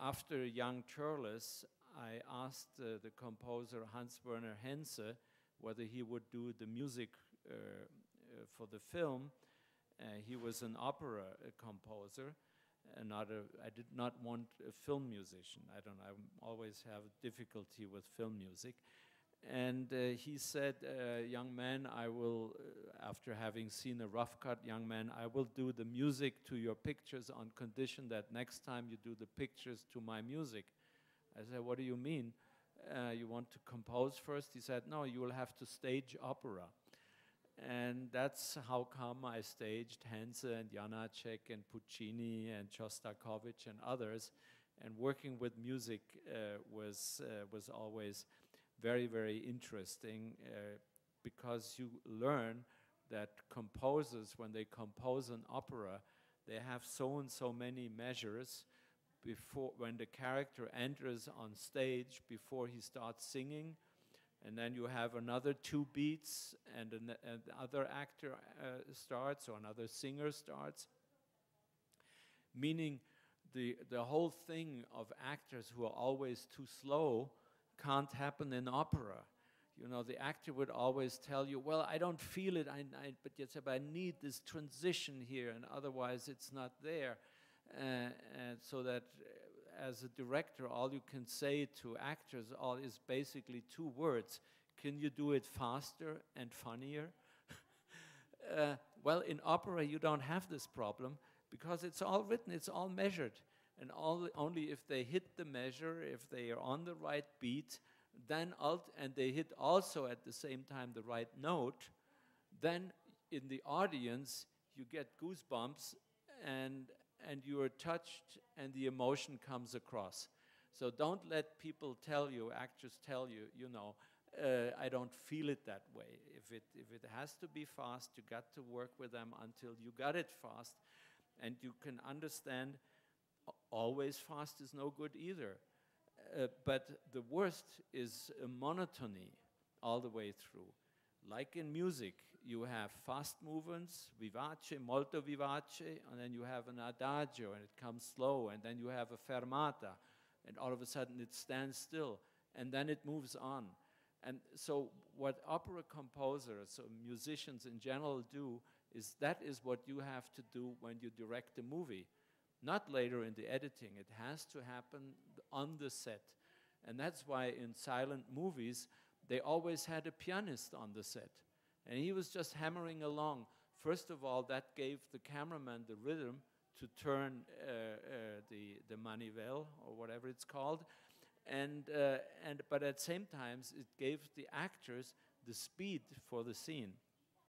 after Young Turles, I asked the composer Hans Werner Henze whether he would do the music for the film. He was an opera composer, and I did not want a film musician. I always have difficulty with film music. And he said, young man, I will, after having seen a rough cut, young man, I will do the music to your pictures on condition that next time you do the pictures to my music. I said, what do you mean? You want to compose first? He said, no, you will have to stage opera. And that's how come I staged Henze and Janacek and Puccini and Shostakovich and others. And working with music was always very, very interesting because you learn that composers, when they compose an opera, they have so and so many measures before, when the character enters on stage, before he starts singing, and then you have another 2 beats, and another actor starts, or another singer starts. Meaning the whole thing of actors who are always too slow can't happen in opera. You know, the actor would always tell you, well, I don't feel it, but I need this transition here, and otherwise it's not there. And so that as a director, all you can say to actors is basically 2 words. Can you do it faster and funnier? Well, in opera, you don't have this problem because it's all written, it's all measured. And only if they hit the measure, if they are on the right beat, then and they hit also at the same time the right note, then in the audience you get goosebumps and you are touched and the emotion comes across. So don't let people tell you, actors tell you, you know, I don't feel it that way. If it has to be fast, you got to work with them until you got it fast, and you can understand. Always fast is no good either. But the worst is a monotony all the way through. Like in music, you have fast movements, vivace, molto vivace, and then you have an adagio, and it comes slow, and then you have a fermata, and all of a sudden it stands still, and then it moves on. And so what opera composers, or musicians in general do, that is what you have to do when you direct a movie. Not later in the editing. It has to happen on the set. And that's why in silent movies, they always had a pianist on the set. And he was just hammering along. First of all, that gave the cameraman the rhythm to turn the manivelle, or whatever it's called. But at the same time, it gave the actors the speed for the scene.